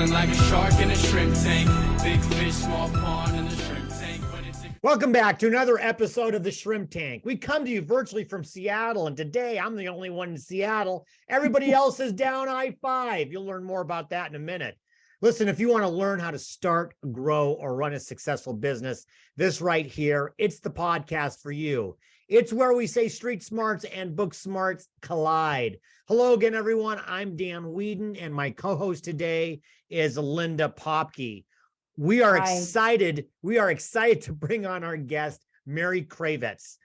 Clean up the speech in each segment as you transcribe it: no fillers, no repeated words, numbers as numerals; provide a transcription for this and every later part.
Swimming like a shark in a shrimp tank. Big fish, small pond in the shrimp tank. Welcome back to another episode of the Shrimp Tank. We come to you virtually from Seattle, and today I'm the only one in Seattle. Everybody else is down I-5. You'll learn more about that in a minute. Listen, if you want to learn how to start, grow, or run a successful business, this right here, it's the podcast for you. It's where we say street smarts and book smarts collide. Hello again, everyone. I'm Dan Whedon, and my co-host today is Linda Popke. We are excited. We are excited to bring on our guest, Mary Cravets.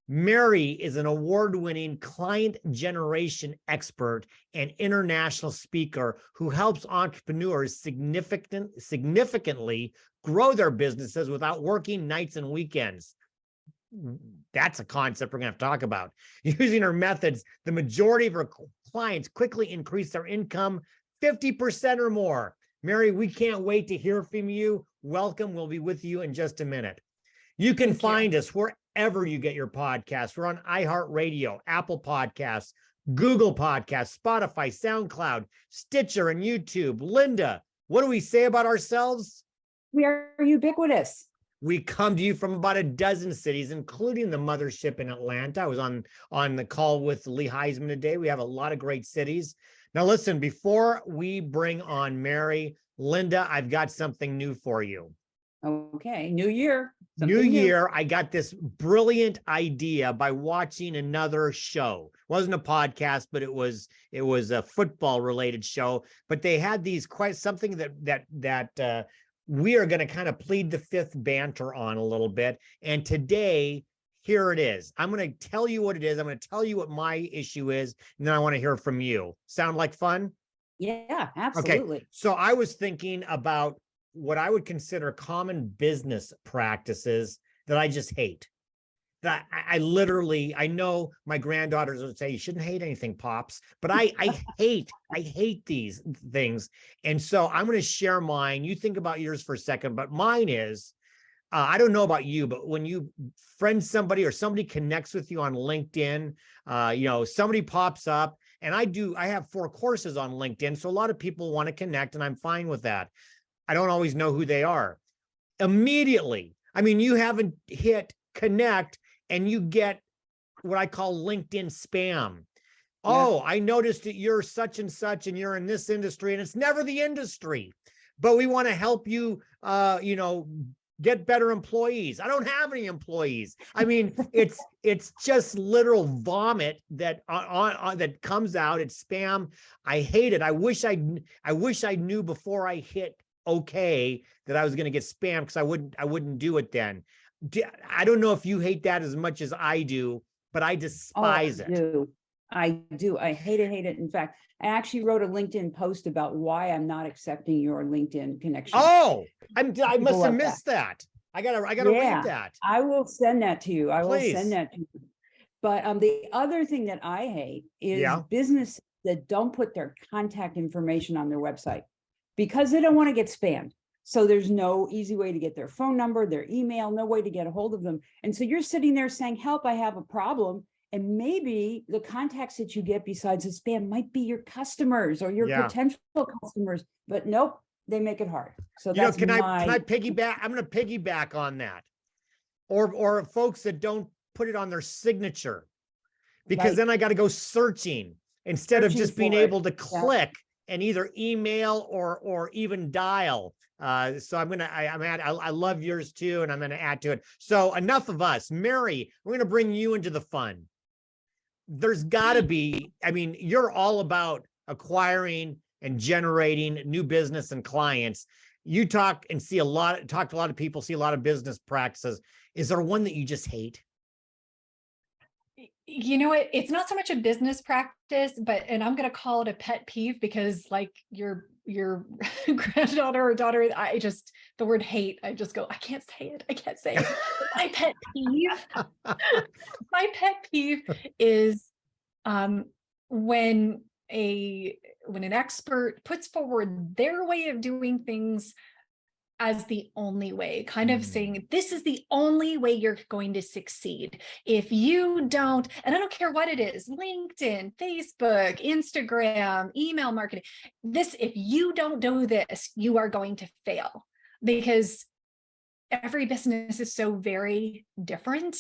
Mary is an award-winning client generation expert and international speaker who helps entrepreneurs significantly grow their businesses without working nights and weekends. That's a concept we're going to have to talk about. Using her methods, the majority of her clients quickly increase their income 50% or more. Mary, we can't wait to hear from you. Welcome. We'll be with you in just a minute. You can find us wherever you get your podcasts. We're on iHeartRadio, Apple Podcasts, Google Podcasts, Spotify, SoundCloud, Stitcher, and YouTube. Linda, what do we say about ourselves? We are ubiquitous. We come to you from about a dozen cities, including the mothership in Atlanta. I was on the call with Lee Heisman today. We have a lot of great cities. Now, listen, before we bring on Mary, Linda, I've got something new for you. Okay, new year. New year, I got this brilliant idea by watching another show. It wasn't a podcast, but it was a football related show. But they had these something that we are going to kind of plead the fifth banter on a little bit. And today, here it is. I'm going to tell you what it is. I'm going to tell you what my issue is, and then I want to hear from you. Sound like fun? Yeah, absolutely. Okay. So I was thinking about what I would consider common business practices that I just hate. That I literally, I know my granddaughters would say, you shouldn't hate anything, Pops, but I hate these things. And so I'm going to share mine. You think about yours for a second, but mine is, I don't know about you, but when you friend somebody or somebody connects with you on LinkedIn, somebody pops up, and I have 4 courses on LinkedIn. So a lot of people want to connect, and I'm fine with that. I don't always know who they are. Immediately, I mean, you haven't hit connect and you get what I call LinkedIn spam. Yeah. Oh, I noticed that you're such and such and you're in this industry, and it's never the industry, but we want to help you, get better employees. I don't have any employees. I mean, it's just literal vomit that that comes out. It's spam. I hate it. I wish I knew before I hit okay that I was going to get spam, because I wouldn't do it then. I don't know if you hate that as much as I do, but I despise it. I do. I hate it. In fact, I actually wrote a LinkedIn post about why I'm not accepting your LinkedIn connection. Oh, I must have missed that. I gotta read that. I will send that to you. Please. I will send that to you. But the other thing that I hate is businesses that don't put their contact information on their website because they don't want to get spammed. So there's no easy way to get their phone number, their email, no way to get a hold of them. And so you're sitting there saying, help, I have a problem. And maybe the contacts that you get besides the spam might be your customers or your potential customers, but nope, they make it hard. So that's can I piggyback? I'm going to piggyback on that. Or folks that don't put it on their signature, because then I got to go searching instead of just being able to click and either email or even dial. So I love yours too, and I'm going to add to it. So enough of us. Mary, we're going to bring you into the fun. There's got to be, I mean, you're all about acquiring and generating new business and clients. You talk to a lot of people, see a lot of business practices. Is there one that you just hate? You know what? It's not so much a business practice, and I'm going to call it a pet peeve, because like your granddaughter or daughter, the word hate, I just go, I can't say it. My pet peeve is when an expert puts forward their way of doing things as the only way, kind of saying, this is the only way you're going to succeed. If you don't, and I don't care what it is, LinkedIn, Facebook, Instagram, email marketing, if you don't do this, you are going to fail, because every business is so very different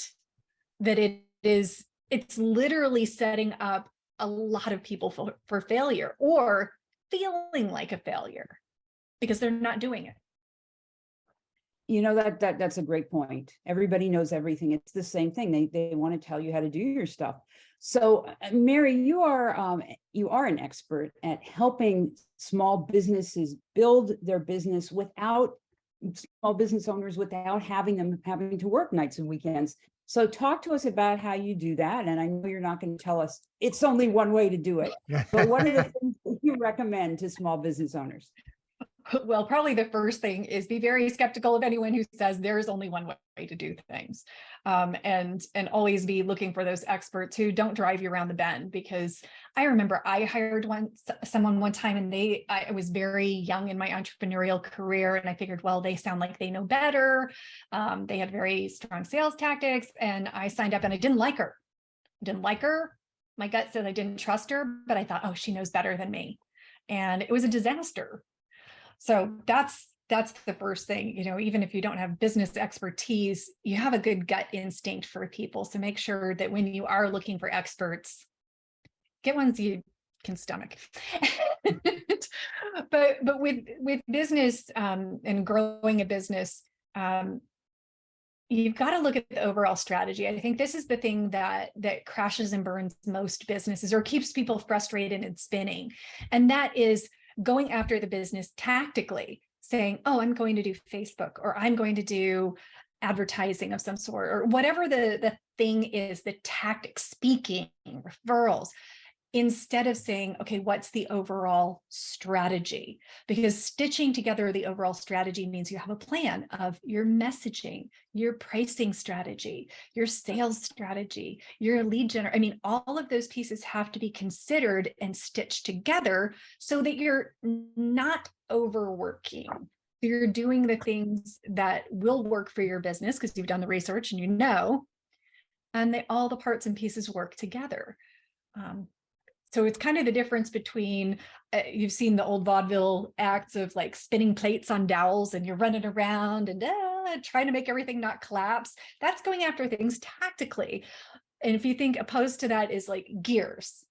that it's literally setting up a lot of people for failure, or feeling like a failure because they're not doing it. You know, that's a great point. Everybody knows everything. It's the same thing. They want to tell you how to do your stuff. So, Mary, you are an expert at helping small businesses build their business without small business owners, without having to work nights and weekends. So talk to us about how you do that. And I know you're not going to tell us it's only one way to do it, but what are the things that you recommend to small business owners? Well, probably the first thing is be very skeptical of anyone who says there is only one way to do things, and always be looking for those experts who don't drive you around the bend. Because I remember I hired someone one time, and I was very young in my entrepreneurial career, and I figured, well, they sound like they know better. They had very strong sales tactics, and I signed up, and I didn't like her. My gut said I didn't trust her, but I thought, oh, she knows better than me, and it was a disaster. So that's the first thing, even if you don't have business expertise, you have a good gut instinct for people. So make sure that when you are looking for experts, get ones you can stomach. But with business and growing a business, you've got to look at the overall strategy. I think this is the thing that crashes and burns most businesses, or keeps people frustrated and spinning. And that is going after the business tactically, saying, oh, I'm going to do Facebook, or I'm going to do advertising of some sort, or whatever the thing is, the tactic, speaking, referrals, instead of saying, okay, what's the overall strategy? Because stitching together the overall strategy means you have a plan of your messaging, your pricing strategy, your sales strategy, your lead generation. I mean, all of those pieces have to be considered and stitched together so that you're not overworking. You're doing the things that will work for your business because you've done the research and and all the parts and pieces work together. So it's kind of the difference between, you've seen the old vaudeville acts of like spinning plates on dowels, and you're running around and trying to make everything not collapse. That's going after things tactically. And if you think opposed to that is like gears,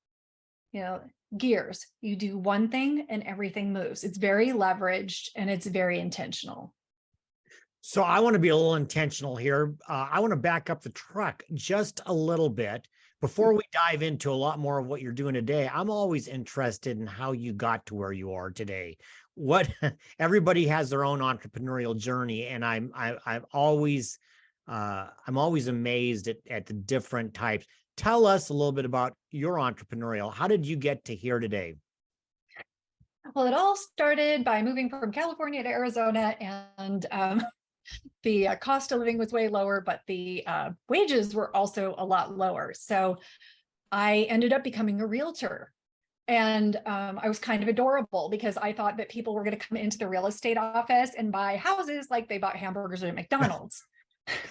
gears, you do one thing and everything moves. It's very leveraged and it's very intentional. So I want to be a little intentional here. I want to back up the truck just a little bit. Before we dive into a lot more of what you're doing today, I'm always interested in how you got to where you are today. Everybody has their own entrepreneurial journey, and I'm always amazed at the different types. Tell us a little bit about your entrepreneurial. How did you get to here today? Well, it all started by moving from California to Arizona, and the cost of living was way lower, but the wages were also a lot lower. So I ended up becoming a realtor. And I was kind of adorable because I thought that people were going to come into the real estate office and buy houses like they bought hamburgers at McDonald's,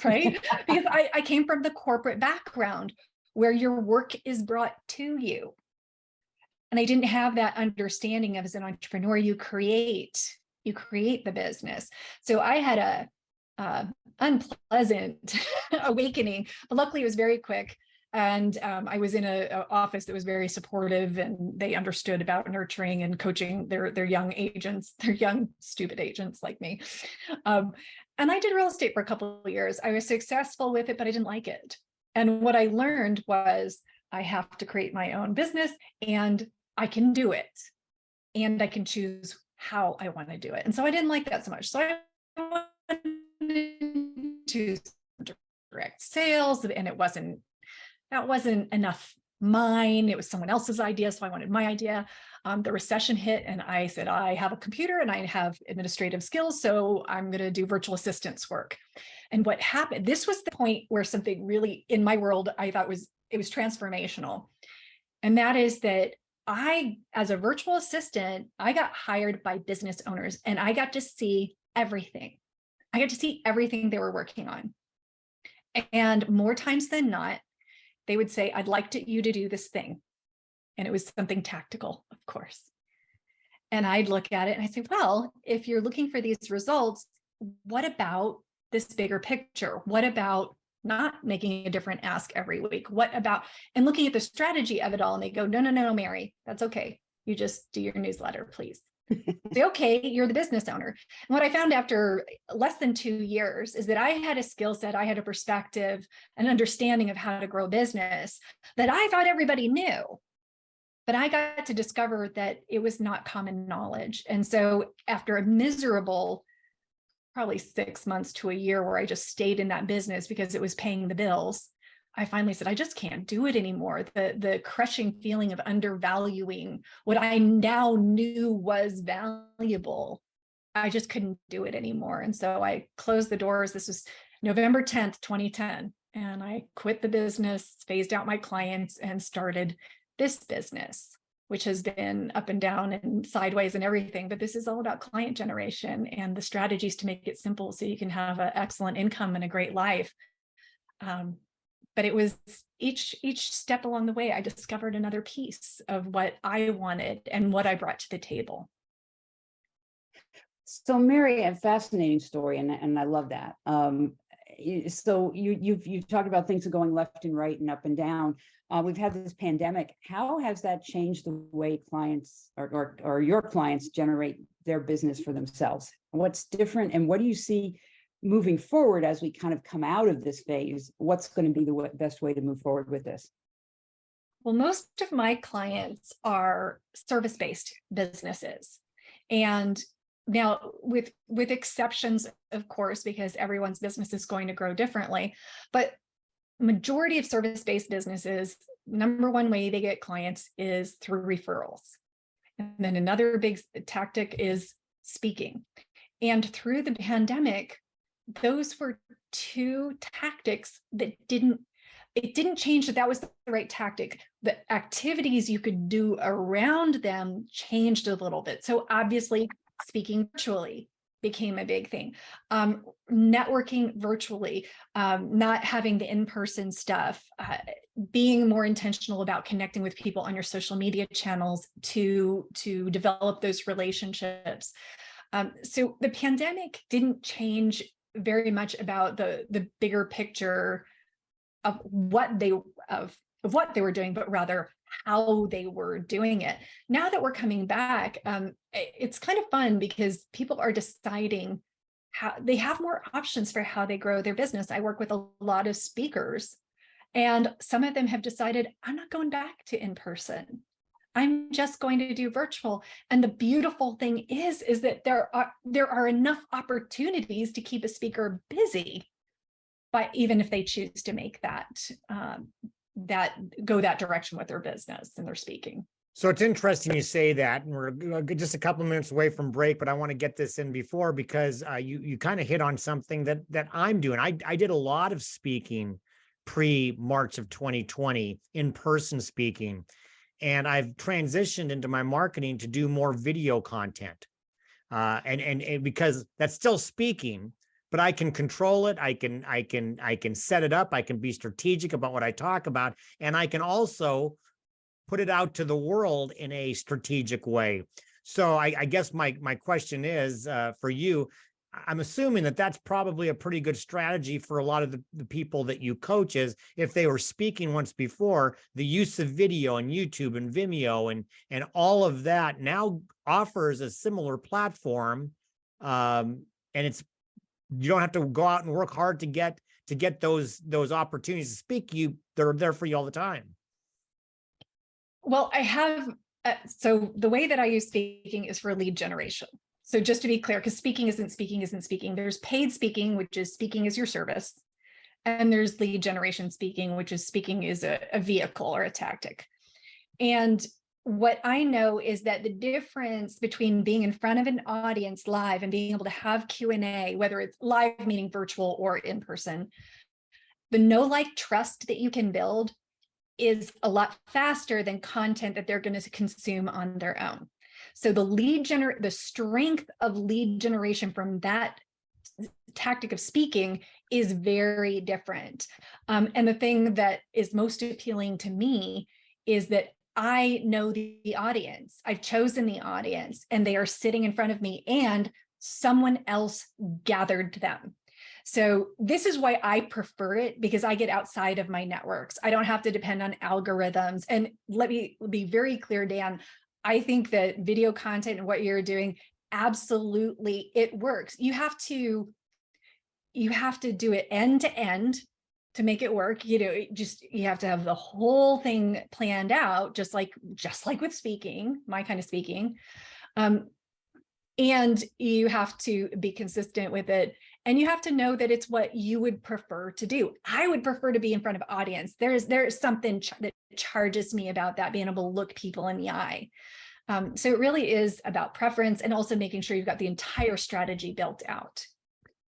right? Because I came from the corporate background where your work is brought to you. And I didn't have that understanding of, as an entrepreneur, you create the business. So I had a unpleasant awakening, but luckily it was very quick. And I was in an office that was very supportive, and they understood about nurturing and coaching their young agents, their young stupid agents like me. And I did real estate for a couple of years. I was successful with it, but I didn't like it. And what I learned was I have to create my own business, and I can do it, and I can choose how I want to do it. And so I didn't like that so much. So I to direct sales, and that wasn't enough mine. It was someone else's idea, so I wanted my idea. The recession hit, and I said, I have a computer and I have administrative skills, so I'm going to do virtual assistance work. And what happened, this was the point where something really in my world I thought was transformational. And that is that as a virtual assistant, I got hired by business owners, and I got to see everything. I got to see everything they were working on. And more times than not, they would say, I'd like you to do this thing. And it was something tactical, of course. And I'd look at it and I'd say, well, if you're looking for these results, what about this bigger picture? What about not making a different ask every week? What about, and looking at the strategy of it all, and they go, no, no, no, no, Mary, that's okay. You just do your newsletter, please. Say, okay, you're the business owner. And what I found after less than 2 years is that I had a skill set, I had a perspective, an understanding of how to grow business that I thought everybody knew. But I got to discover that it was not common knowledge. And so after a miserable, probably 6 months to a year where I just stayed in that business because it was paying the bills, I finally said, I just can't do it anymore. The crushing feeling of undervaluing what I now knew was valuable, I just couldn't do it anymore. And so I closed the doors. This was November 10th, 2010. And I quit the business, phased out my clients, and started this business, which has been up and down and sideways and everything. But this is all about client generation and the strategies to make it simple so you can have an excellent income and a great life. But it was each step along the way, I discovered another piece of what I wanted and what I brought to the table. So Mary, a fascinating story, and I love that. So you've talked about things going left and right and up and down. We've had this pandemic. How has that changed the way clients or your clients generate their business for themselves? What's different, and what do you see moving forward as we kind of come out of this phase? What's going to be the best way to move forward with this? Well, most of my clients are service-based businesses. And now with exceptions, of course, because everyone's business is going to grow differently, but majority of service-based businesses, number one way they get clients is through referrals. And then another big tactic is speaking. And through the pandemic, those were two tactics that didn't change that was the right tactic. The activities you could do around them changed a little bit. So obviously, speaking virtually became a big thing. Networking virtually, not having the in-person stuff, being more intentional about connecting with people on your social media channels to develop those relationships. So the pandemic didn't change very much about the bigger picture of what they were doing, but rather how they were doing it. Now that we're coming back, it's kind of fun because people are deciding how they have more options for how they grow their business. I work with a lot of speakers, and some of them have decided, I'm not going back to in-person. I'm just going to do virtual. And the beautiful thing is that there are enough opportunities to keep a speaker busy, but even if they choose to make that go that direction with their business and their speaking. So it's interesting you say that, and we're just a couple of minutes away from break, but I want to get this in before, because you kind of hit on something that I'm doing. I did a lot of speaking pre-March of 2020, in-person speaking. And I've transitioned into my marketing to do more video content. And because that's still speaking, but I can control it. I can set it up. I can be strategic about what I talk about. And I can also put it out to the world in a strategic way. So I guess my question is for you, I'm assuming that that's probably a pretty good strategy for a lot of the people that you coach, is if they were speaking once before, the use of video and YouTube and Vimeo and all of that now offers a similar platform. And you don't have to go out and work hard to get those opportunities to speak. They're there for you all the time. Well, I have, so the way that I use speaking is for lead generation. So just to be clear, because speaking isn't speaking, there's paid speaking, which is speaking as your service. And there's lead generation speaking, which is speaking is a vehicle or a tactic. And what I know is that the difference between being in front of an audience live and being able to have Q&A, whether it's live, meaning virtual or in person, the know, like, trust that you can build is a lot faster than content that they're going to consume on their own. So the strength of lead generation from that tactic of speaking is very different. And the thing that is most appealing to me is that I know the audience. I've chosen the audience, and they are sitting in front of me, and someone else gathered them. So this is why I prefer it, because I get outside of my networks. I don't have to depend on algorithms. And let me be very clear, Dan, I think that video content and what you're doing, absolutely, it works. You have to do it end to end to make it work. You have to have the whole thing planned out, just like with speaking, my kind of speaking. And you have to be consistent with it. And you have to know that it's what you would prefer to do. I would prefer to be in front of audience. There's something that charges me about that, being able to look people in the eye. So it really is about preference, and also making sure you've got the entire strategy built out.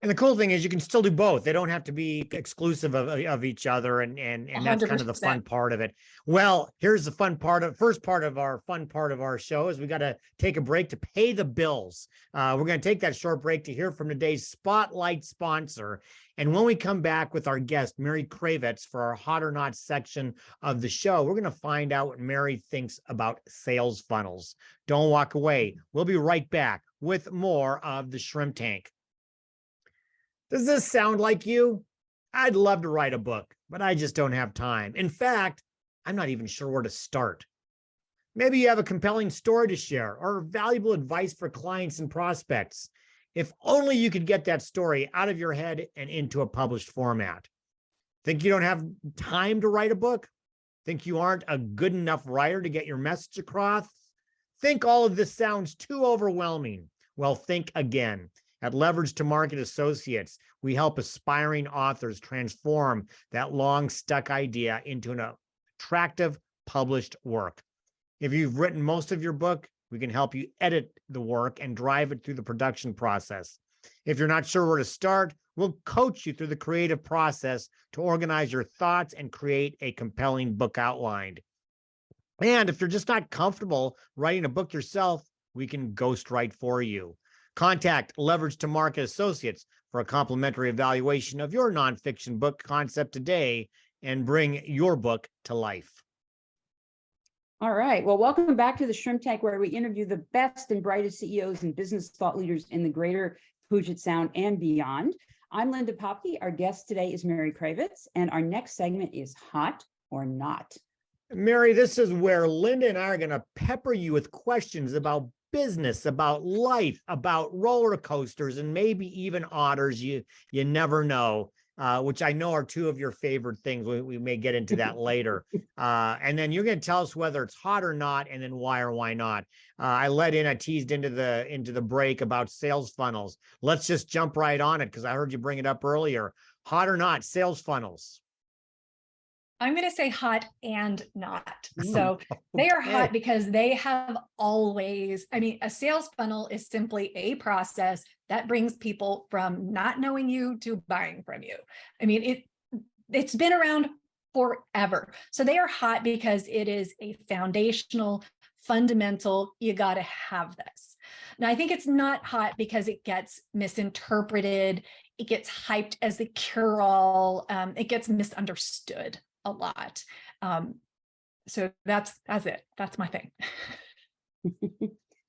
And the cool thing is you can still do both. They don't have to be exclusive of each other. And that's kind of the fun part of it. Well, here's the first part of our show is we got to take a break to pay the bills. We're going to take that short break to hear from today's spotlight sponsor. And when we come back with our guest, Mary Cravets, for our Hot or Not section of the show, we're going to find out what Mary thinks about sales funnels. Don't walk away. We'll be right back with more of the Shrimp Tank. Does this sound like you? I'd love to write a book, but I just don't have time. In fact, I'm not even sure where to start. Maybe you have a compelling story to share or valuable advice for clients and prospects. If only you could get that story out of your head and into a published format. Think you don't have time to write a book? Think you aren't a good enough writer to get your message across? Think all of this sounds too overwhelming? Well, think again. At Leverage to Market Associates, we help aspiring authors transform that long stuck idea into an attractive published work. If you've written most of your book, we can help you edit the work and drive it through the production process. If you're not sure where to start, we'll coach you through the creative process to organize your thoughts and create a compelling book outline. And if you're just not comfortable writing a book yourself, we can ghostwrite for you. Contact Leverage to Market Associates for a complimentary evaluation of your nonfiction book concept today and bring your book to life. All right. Well, welcome back to the Shrimp Tank, where we interview the best and brightest CEOs and business thought leaders in the greater Puget Sound and beyond. I'm Linda Popke. Our guest today is Mary Cravets, and our next segment is Hot or Not. Mary, this is where Linda and I are going to pepper you with questions about business, about life, about roller coasters, and maybe even otters. You never know, which I know are two of your favorite things. We may get into that later. And then you're going to tell us whether it's hot or not, and then why or why not. I teased into the break about sales funnels. Let's just jump right on it, because I heard you bring it up earlier. Hot or not, sales funnels. I'm going to say hot and not. So they are hot because they have always, a sales funnel is simply a process that brings people from not knowing you to buying from you. It's been around forever. So they are hot because it is a foundational, fundamental, you got to have this. Now, I think it's not hot because it gets misinterpreted. It gets hyped as the cure-all. It gets misunderstood a lot. So that's it. That's my thing.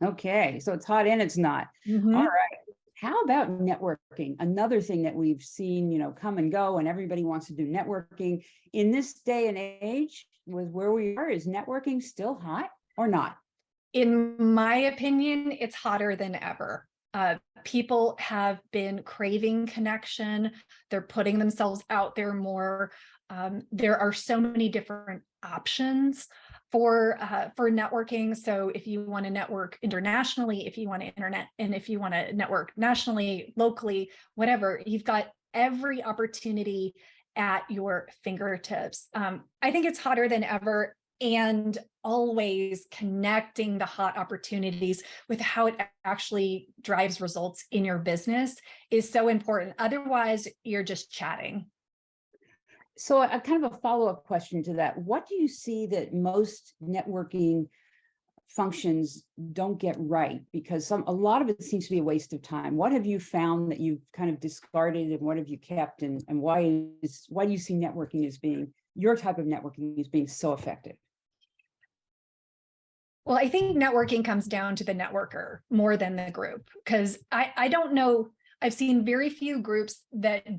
Okay. So it's hot and it's not. Mm-hmm. All right. How about networking? Another thing that we've seen, come and go, and everybody wants to do networking. In this day and age, with where we are, is networking still hot or not? In my opinion, it's hotter than ever. People have been craving connection. They're putting themselves out there more. There are so many different options for networking. So if you want to network internationally, if you want to network nationally, locally, whatever, you've got every opportunity at your fingertips. I think it's hotter than ever, and always connecting the hot opportunities with how it actually drives results in your business is so important. Otherwise, you're just chatting. So a kind of a follow-up question to that. What do you see that most networking functions don't get right, because a lot of it seems to be a waste of time. What have you found that you've kind of discarded, and what have you kept, and why do you see networking as being, your type of networking as being so effective? Well, I think networking comes down to the networker more than the group, because I don't know. I've seen very few groups that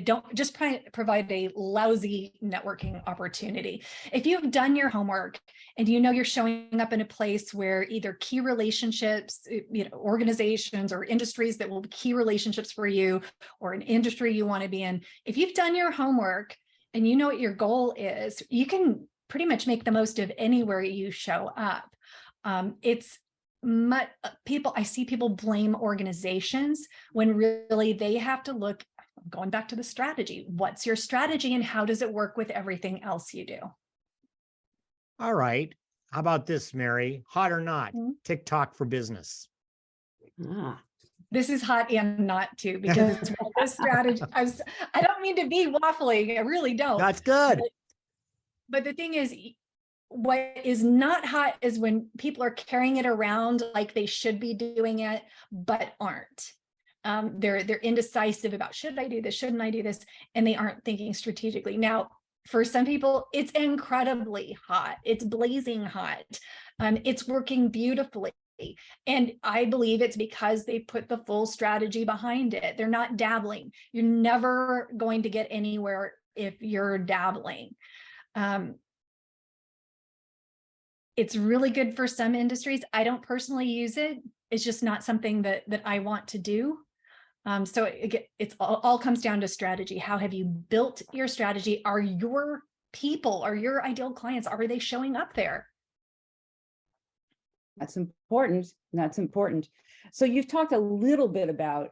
don't just provide a lousy networking opportunity. If you've done your homework and you know you're showing up in a place where either key relationships, organizations or industries that will be key relationships for you, or an industry you want to be in, if you've done your homework and you know what your goal is, you can pretty much make the most of anywhere you show up. I see people blame organizations when really they have to look, going back to the strategy. What's your strategy and how does it work with everything else you do? All right. How about this, Mary? Hot or not? TikTok for business. This is hot and not too, because it's a strategy. I don't mean to be waffling. I really don't. That's good. But the thing is, what is not hot is when people are carrying it around like they should be doing it, but aren't. They're indecisive about, should I do this? Shouldn't I do this? And they aren't thinking strategically. Now, for some people, it's incredibly hot. It's blazing hot. It's working beautifully. And I believe it's because they put the full strategy behind it. They're not dabbling. You're never going to get anywhere if you're dabbling. It's really good for some industries. I don't personally use it. It's just not something that I want to do. So it's all comes down to strategy. How have you built your strategy? Are your people, are your ideal clients, are they showing up there? That's important. That's important. So you've talked a little bit about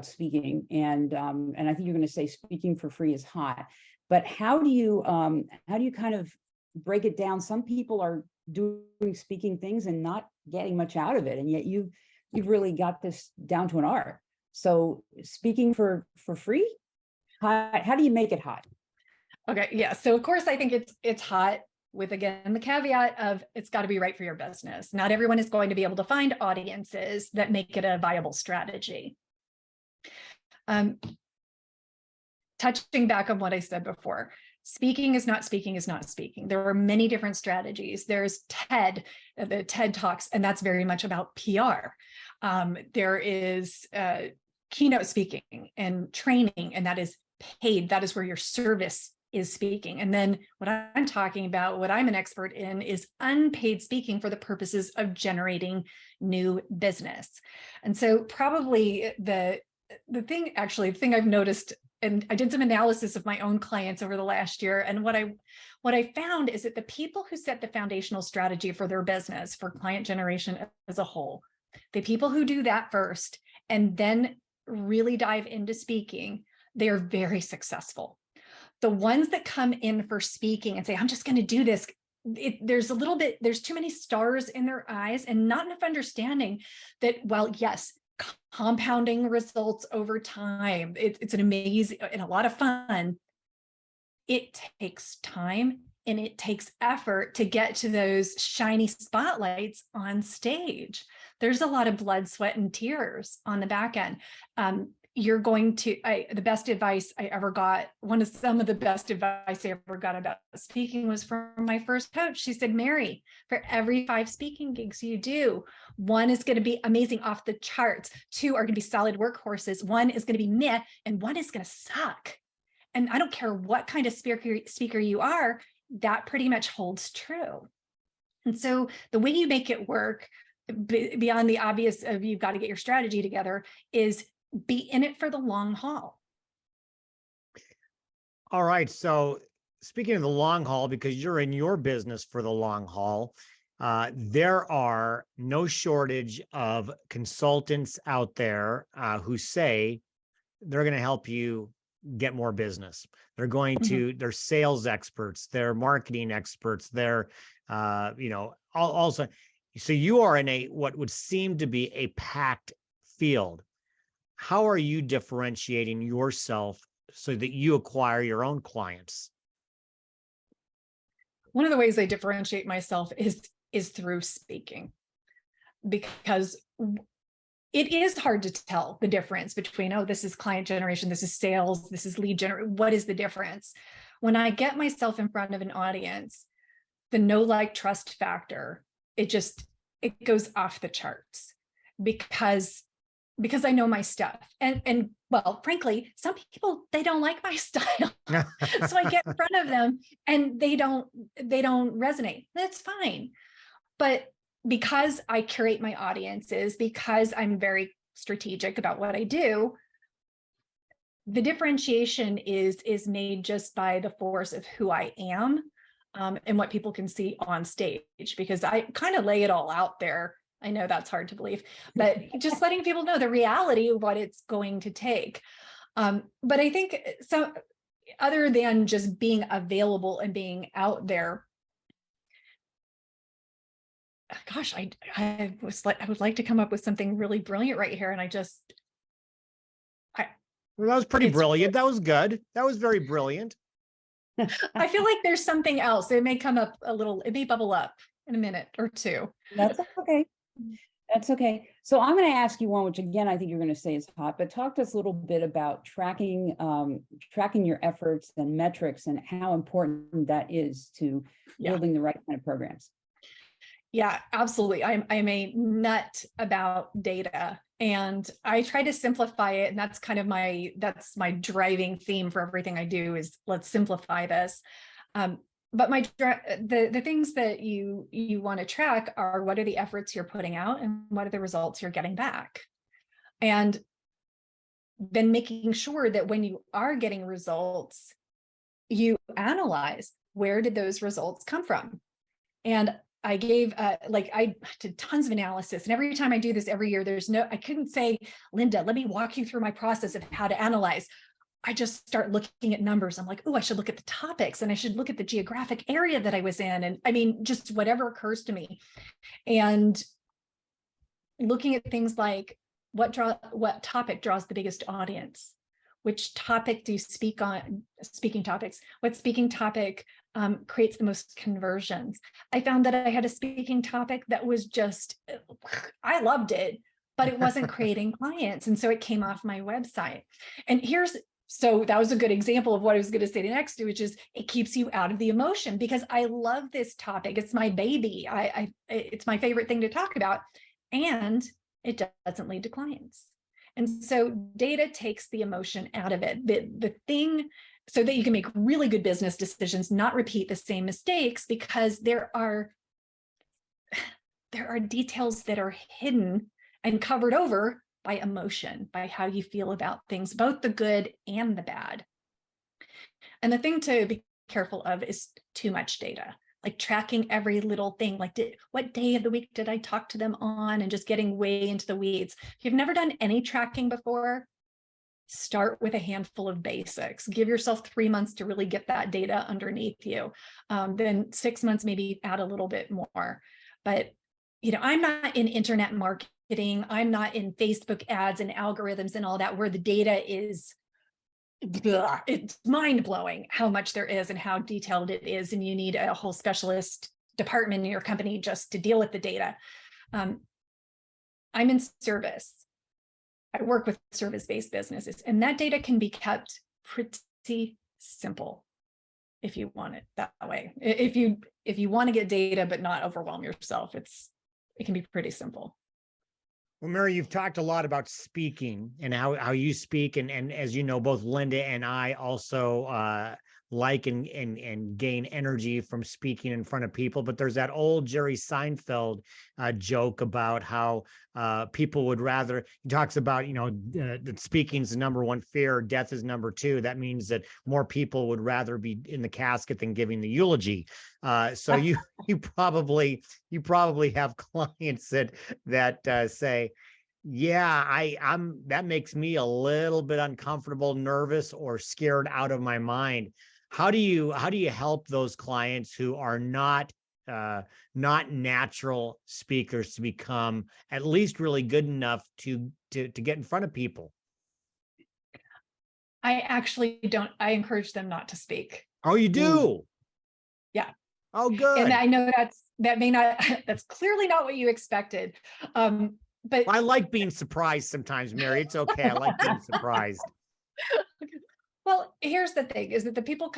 speaking, and I think you're going to say speaking for free is hot. But how do you kind of break it down? Some people are doing speaking things and not getting much out of it, and yet you've really got this down to an art. So speaking for free, how do you make it hot? Okay, yeah. So of course I think it's hot, with again the caveat of it's got to be right for your business. Not everyone is going to be able to find audiences that make it a viable strategy. Touching back on what I said before, speaking is not speaking is not speaking. There are many different strategies. There's TED, the TED Talks, and that's very much about PR. There is keynote speaking and training, and that is paid. That is where your service is speaking. And then what I'm talking about, what I'm an expert in, is unpaid speaking for the purposes of generating new business. And so probably the thing I've noticed, and I did some analysis of my own clients over the last year, and what I found is that the people who set the foundational strategy for their business, for client generation as a whole, the people who do that first and then really dive into speaking, they are very successful. The ones that come in for speaking and say, I'm just going to do this, there's too many stars in their eyes and not enough understanding that, well, yes, compounding results over time. It's an amazing and a lot of fun. It takes time and it takes effort to get to those shiny spotlights on stage. There's a lot of blood, sweat, and tears on the back end. The best advice I ever got, some of the best advice I ever got about speaking was from my first coach. She said, Mary, for every 5 speaking gigs you do, 1 is going to be amazing, off the charts, 2 are going to be solid workhorses, 1 is going to be meh, and 1 is going to suck. And I don't care what kind of speaker you are, that pretty much holds true. And so the way you make it work, beyond the obvious of you've got to get your strategy together, is be in it for the long haul. All right. So speaking of the long haul, because you're in your business for the long haul, there are no shortage of consultants out there who say they're going to help you get more business. They're going to, they're sales experts, they're marketing experts, they're, also, so you are in what would seem to be a packed field. How are you differentiating yourself so that you acquire your own clients? One of the ways I differentiate myself is is through speaking, because it is hard to tell the difference between, oh, this is client generation, this is sales, this is lead generation. What is the difference? When I get myself in front of an audience, the know, like, trust factor, it goes off the charts, because I know my stuff. And well, frankly, some people, they don't like my style. So I get in front of them and they don't resonate. That's fine. But because I curate my audiences, because I'm very strategic about what I do, the differentiation is made just by the force of who I am, and what people can see on stage, because I kind of lay it all out there. I know that's hard to believe, but just letting people know the reality of what it's going to take. But I think, so other than just being available and being out there, gosh, I would like to come up with something really brilliant right here. And Well, that was pretty brilliant. That was good. That was very brilliant. I feel like there's something else. It may come up a little, it may bubble up in a minute or two. That's okay. That's okay. So I'm going to ask you one, which again, I think you're going to say is hot, but talk to us a little bit about tracking your efforts and metrics and how important that is to building the right kind of programs. Yeah, absolutely. I'm a nut about data, and I try to simplify it. And that's kind of that's my driving theme for everything I do, is let's simplify this. But the things that you want to track are, what are the efforts you're putting out and what are the results you're getting back? And then making sure that when you are getting results, you analyze, where did those results come from? And I gave, I did tons of analysis. And every time I do this every year, I couldn't say, Linda, let me walk you through my process of how to analyze. I just start looking at numbers. I'm like, oh, I should look at the topics, and I should look at the geographic area that I was in. And I mean, just whatever occurs to me. And looking at things like, what topic draws the biggest audience? Which topic do you speak on? Speaking topics. What speaking topic creates the most conversions? I found that I had a speaking topic that was just, I loved it, but it wasn't creating clients. And so it came off my website. And so that was a good example of what I was going to say next, which is, it keeps you out of the emotion, because I love this topic. It's my baby. It's my favorite thing to talk about, and it doesn't lead to clients. And so data takes the emotion out of it. The thing, so that you can make really good business decisions, not repeat the same mistakes, because there are details that are hidden and covered over by emotion, by how you feel about things, both the good and the bad. And the thing to be careful of is too much data, like tracking every little thing, like what day of the week did I talk to them on, and just getting way into the weeds. If you've never done any tracking before, start with a handful of basics. Give yourself 3 months to really get that data underneath you. Then 6 months, maybe add a little bit more. But I'm not in internet marketing. I'm not in Facebook ads and algorithms and all that, where the data is, it's mind-blowing how much there is and how detailed it is. And you need a whole specialist department in your company just to deal with the data. I'm in service. I work with service-based businesses, and that data can be kept pretty simple if you want it that way. If you want to get data but not overwhelm yourself, it can be pretty simple. Well, Mary, you've talked a lot about speaking and how you speak. And as you know, both Linda and I also like and gain energy from speaking in front of people. But there's that old Jerry Seinfeld joke about how people would rather, he talks about, that speaking is the number one fear, death is number two. That means that more people would rather be in the casket than giving the eulogy. So you probably have clients that say, yeah, that makes me a little bit uncomfortable, nervous, or scared out of my mind. How do you help those clients who are not natural speakers to become at least really good enough to get in front of people? I actually don't. I encourage them not to speak. Oh, you do? Yeah. Oh, good. And I know that's clearly not what you expected. But I like being surprised sometimes, Mary. It's okay. I like being surprised. well, here's the thing is that the people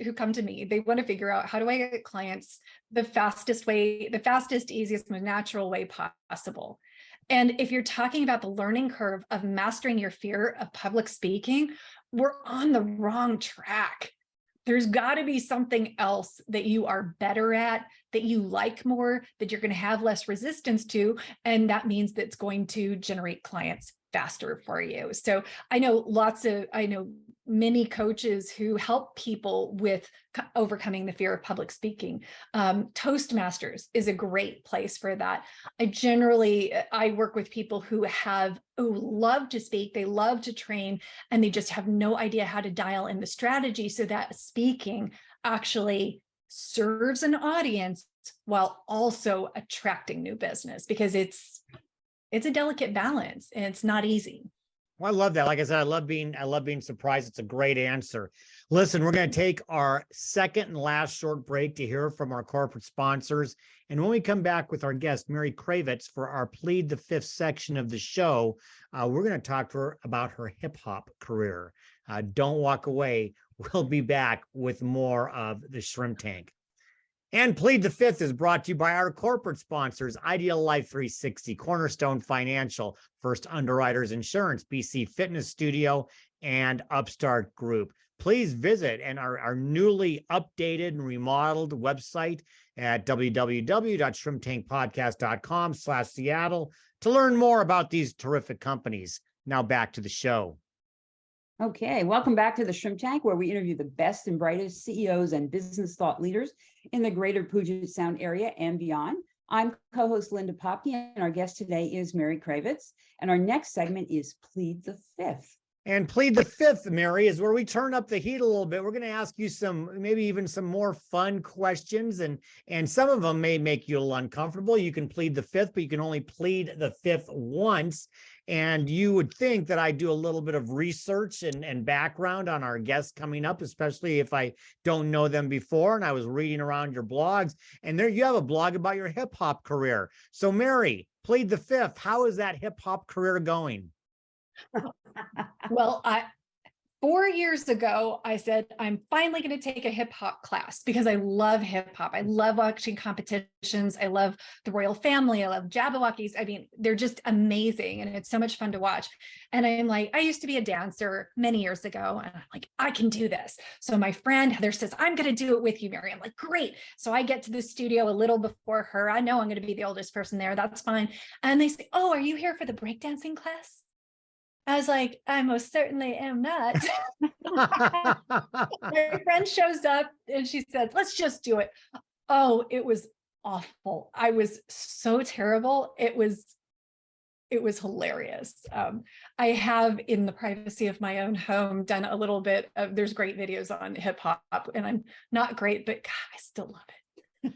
who come to me, they want to figure out, how do I get clients the fastest way, the fastest, easiest, most natural way possible. And if you're talking about the learning curve of mastering your fear of public speaking, we're on the wrong track. There's got to be something else that you are better at, that you like more, that you're going to have less resistance to. And that means that it's going to generate clients faster for you. So I know many coaches who help people with overcoming the fear of public speaking. Toastmasters is a great place for that. I work with people who love to speak, they love to train, and they just have no idea how to dial in the strategy so that speaking actually serves an audience while also attracting new business, because it's a delicate balance and it's not easy. Well, I love that. Like I said, I love being surprised. It's a great answer. Listen, we're going to take our second and last short break to hear from our corporate sponsors. And when we come back with our guest, Mary Cravets, for our Plead the Fifth section of the show, we're going to talk to her about her hip hop career. Don't walk away. We'll be back with more of the Shrimp Tank. And Plead the Fifth is brought to you by our corporate sponsors, Ideal Life 360, Cornerstone Financial, First Underwriters Insurance, BC Fitness Studio, and Upstart Group. Please visit our newly updated and remodeled website at www.shrimptankpodcast.com/Seattle to learn more about these terrific companies. Now back to the show. Okay, welcome back to the Shrimp Tank, where we interview the best and brightest CEOs and business thought leaders in the greater Puget Sound area and beyond. I'm co-host Linda Popke, and our guest today is Mary Cravets. And our next segment is Plead the Fifth. And Plead the Fifth, Mary, is where we turn up the heat a little bit. We're going to ask you maybe even some more fun questions, and some of them may make you a little uncomfortable. You can plead the fifth, but you can only plead the fifth once. And you would think that I do a little bit of research and background on our guests coming up, especially if I don't know them before. And I was reading around your blogs, and there you have a blog about your hip hop career. So Mary, plead the fifth. How is that hip hop career going? Well, 4 years ago, I said, I'm finally going to take a hip hop class because I love hip hop. I love watching competitions. I love the royal family. I love Jabberwockies. I mean, they're just amazing. And it's so much fun to watch. And I'm like, I used to be a dancer many years ago. And I'm like, I can do this. So my friend Heather says, I'm going to do it with you, Mary. I'm like, great. So I get to the studio a little before her. I know I'm going to be the oldest person there. That's fine. And they say, oh, are you here for the breakdancing class? I was like, I most certainly am not. My friend shows up and she says, let's just do it. Oh, it was awful. I was so terrible. It was hilarious. I have, in the privacy of my own home, done a little bit of, there's great videos on hip hop, and I'm not great, but God, I still love it.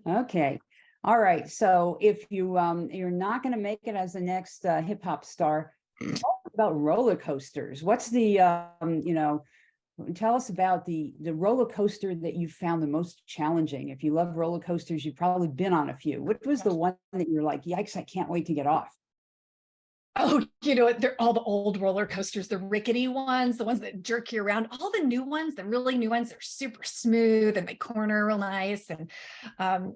Okay. All right. So if you're not going to make it as the next hip hop star, talk about roller coasters. What's the tell us about the roller coaster that you found the most challenging. If you love roller coasters, you've probably been on a few. What was the one that you're like, yikes, I can't wait to get off? Oh, they're all the old roller coasters, the rickety ones, the ones that jerk you around. All the new ones, the really new ones, they're super smooth and they corner real nice. And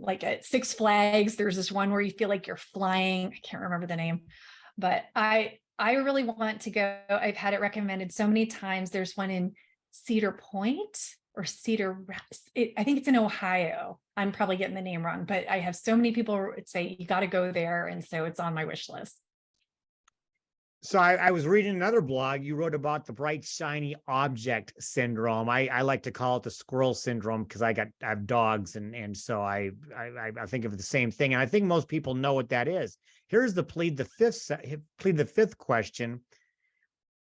like at Six Flags, there's this one where you feel like you're flying. I can't remember the name, but I really want to go. I've had it recommended so many times. There's one in Cedar Point or I think it's in Ohio. I'm probably getting the name wrong, but I have so many people say you got to go there. And so it's on my wish list. So I was reading another blog. You wrote about the bright, shiny object syndrome. I like to call it the squirrel syndrome because I have dogs, and so I think of the same thing. And I think most people know what that is. Here's the plead the fifth question.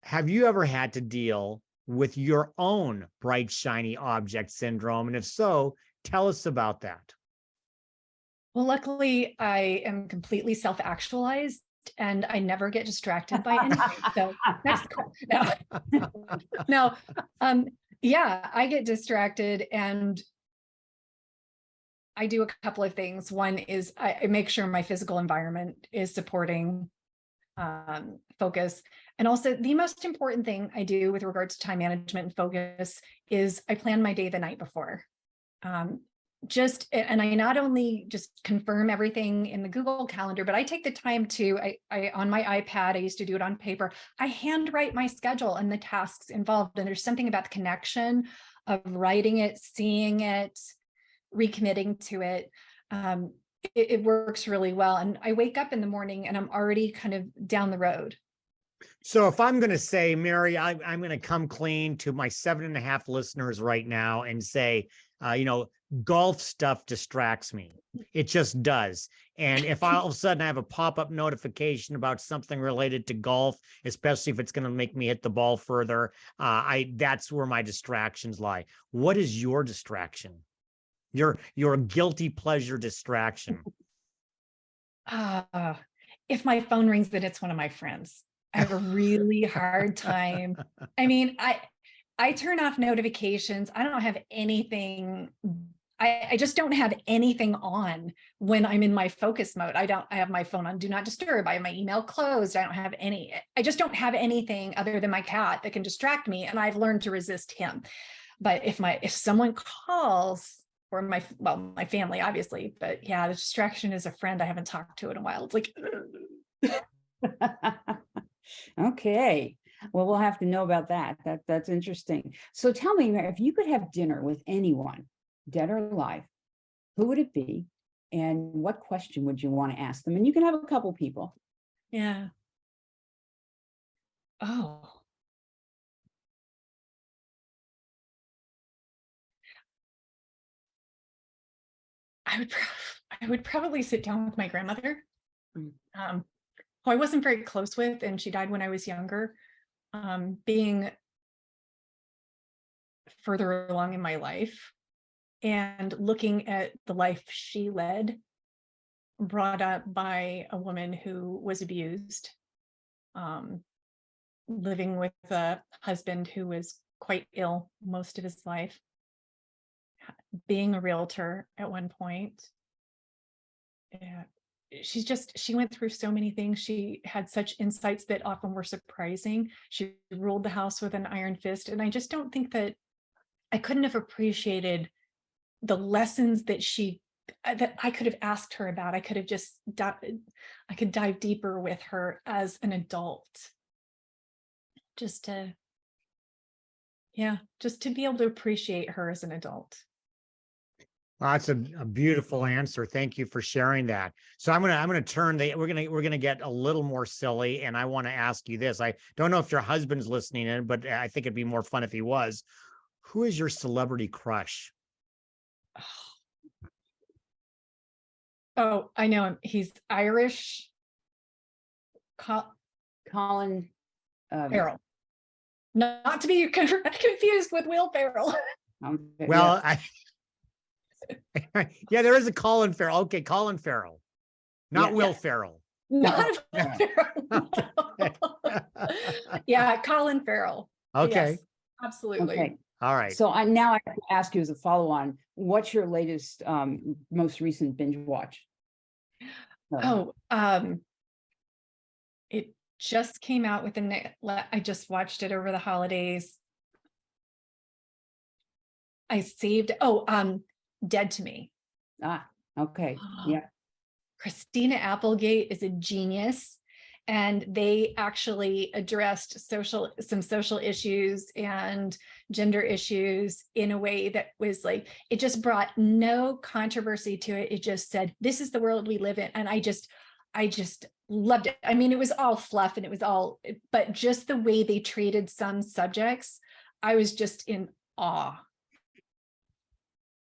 Have you ever had to deal with your own bright, shiny object syndrome? And if so, tell us about that. Well, luckily, I am completely self-actualized and I never get distracted by anything. So next, no, yeah, I get distracted, and I do a couple of things. One is I make sure my physical environment is supporting focus. And also the most important thing I do with regards to time management and focus is I plan my day the night before. And I not only just confirm everything in the Google Calendar, but I take the time to, I on my iPad, I used to do it on paper, I handwrite my schedule and the tasks involved. And there's something about the connection of writing it, seeing it, recommitting to it. It works really well. And I wake up in the morning and I'm already kind of down the road. So if I'm going to say, Mary, I'm going to come clean to my 7.5 listeners right now and say, golf stuff distracts me. It just does. And if all of a sudden I have a pop-up notification about something related to golf, especially if it's going to make me hit the ball further, that's where my distractions lie. What is your distraction? Your guilty pleasure distraction? If my phone rings, then it's one of my friends. I have a really hard time. I mean, I turn off notifications. I don't have anything. I just don't have anything on when I'm in my focus mode. I have my phone on do not disturb. I have my email closed. I just don't have anything other than my cat that can distract me. And I've learned to resist him. But if someone calls, or my family, obviously, but yeah, the distraction is a friend I haven't talked to in a while. It's like, okay. Well, we'll have to know about that. That's interesting. So tell me, if you could have dinner with anyone, dead or alive, who would it be? And what question would you want to ask them? And you can have a couple people. yeah. Oh. I would probably sit down with my grandmother, who I wasn't very close with, and she died when I was younger. Being further along in my life and looking at the life she led, brought up by a woman who was abused, living with a husband who was quite ill most of his life, being a realtor at one point. Yeah. She went through so many things. She had such insights that often were surprising. She ruled the house with an iron fist. And I just don't think that I couldn't have appreciated the lessons that I could have asked her about. I could have I could dive deeper with her as an adult. Just to be able to appreciate her as an adult. Well, that's a beautiful answer. Thank you for sharing that. So I'm gonna turn we're gonna get a little more silly, and I want to ask you this. I don't know if your husband's listening in, but I think it'd be more fun if he was. Who is your celebrity crush? Oh, I know him. He's Irish. Colin Farrell. Not to be confused with Will Ferrell. Well, yeah, there is a Colin Farrell. Okay, Colin Farrell, not Will Ferrell. Not Farrell. Yeah, Colin Farrell. Okay. Yes, absolutely. Okay. All right. So now I have to ask you as a follow-on, what's your latest, most recent binge watch? It just came out I just watched it over the holidays. I saved, Dead to Me. Okay. Yeah. Christina Applegate is a genius, and they actually addressed some social issues and gender issues in a way that was like, it just brought no controversy to it. It just said, this is the world we live in. And I just loved it. I mean, it was all fluff and but just the way they treated some subjects, I was just in awe.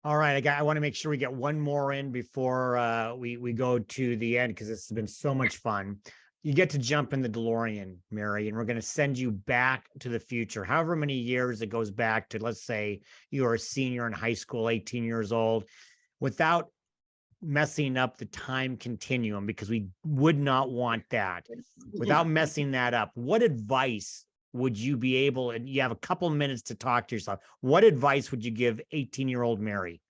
All right, I want to make sure we get one more in before we go to the end, because this has been so much fun. You get to jump in the DeLorean, Mary, and we're going to send you back to the future, however many years it goes back to. Let's say you are a senior in high school, 18 years old, without messing up the time continuum, because we would not want that. Without messing that up, what advice would you be able, and you have a couple minutes to talk to yourself, what advice would you give 18-year-old Mary?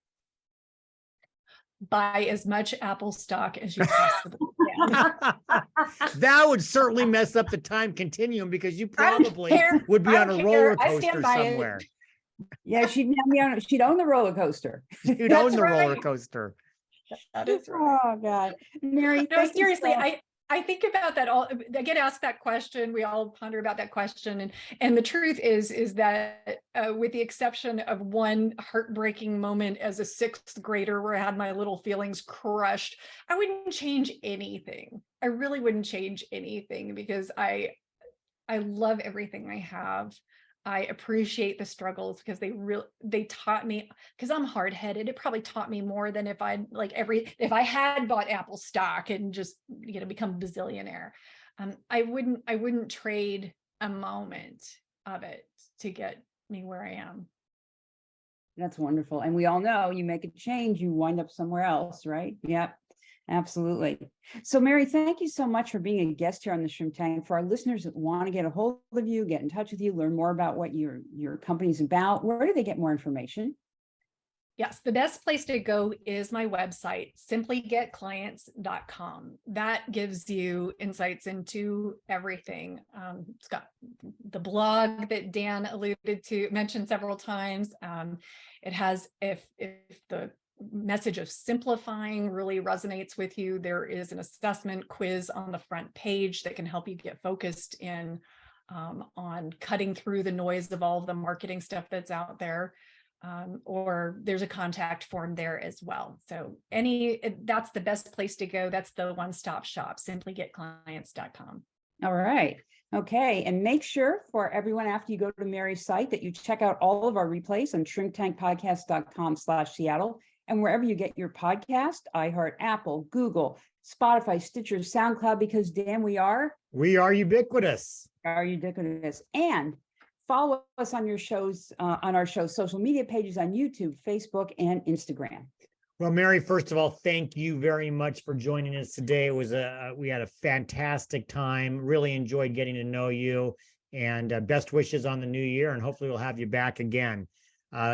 buy as much Apple stock as you possibly can. That would certainly mess up the time continuum because you I don't probably care. would be I on don't a care. roller I stand coaster by it. somewhere. Yeah, she'd own the roller coaster. You'd That's own the roller right. coaster. That is right. Oh God, Mary, No, thank you seriously, so- I think about that all. I get asked that question. We all ponder about that question, and the truth is that with the exception of one heartbreaking moment as a sixth grader where I had my little feelings crushed, I wouldn't change anything. I really wouldn't change anything because I love everything I have. I appreciate the struggles because they taught me, because I'm hard-headed. It probably taught me more than if I had bought Apple stock and just, become a bazillionaire. I wouldn't trade a moment of it to get me where I am. That's wonderful. And we all know you make a change, you wind up somewhere else, right? Yep. Absolutely. So Mary, thank you so much for being a guest here on the Shrimp Tank. For our listeners that want to get a hold of you, get in touch with you, learn more about what your company's about, where do they get more information? Yes, the best place to go is my website, simplygetclients.com. That gives you insights into everything. It's got the blog that Dan mentioned several times. It has, if the message of simplifying really resonates with you, there is an assessment quiz on the front page that can help you get focused in on cutting through the noise of all of the marketing stuff that's out there. Or there's a contact form there as well. So that's the best place to go. That's the one-stop shop, simplygetclients.com. All right. Okay. And make sure for everyone after you go to Mary's site that you check out all of our replays on shrimptankpodcast.com/Seattle. And wherever you get your podcast, iHeart, Apple, Google, Spotify, Stitcher, SoundCloud, because Dan, we are ubiquitous. And follow us on your shows, on our show's social media pages on YouTube, Facebook, and Instagram. Well, Mary, first of all, thank you very much for joining us today. It was we had a fantastic time. Really enjoyed getting to know you, and best wishes on the new year. And hopefully we'll have you back again.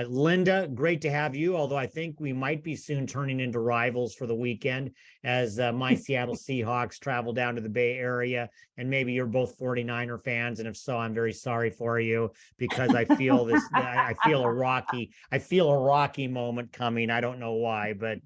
Linda, great to have you, although I think we might be soon turning into rivals for the weekend as my Seattle Seahawks travel down to the Bay Area, and maybe you're both 49er fans, and if so, I'm very sorry for you because I feel I feel a rocky moment coming. I don't know why, but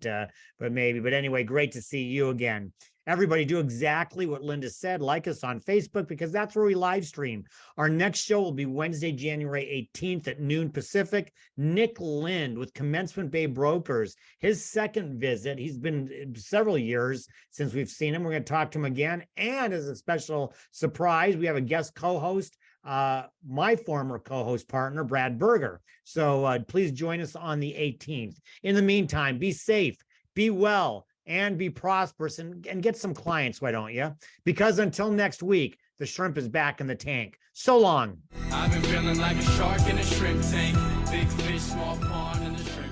maybe. But anyway, great to see you again. Everybody do exactly what Linda said. Like us on Facebook because that's where we live stream. Our next show will be Wednesday, January 18th at noon Pacific. Nick Lind with Commencement Bay Brokers. His second visit. He's been several years since we've seen him. We're going to talk to him again. And as a special surprise, we have a guest co-host, my former co-host partner, Brad Berger. So please join us on the 18th. In the meantime, be safe, be well, and be prosperous and get some clients, why don't you? Because until next week, the shrimp is back in the tank. So long. I've been feeling like a shark in a shrimp tank. Big fish, small pond in the shrimp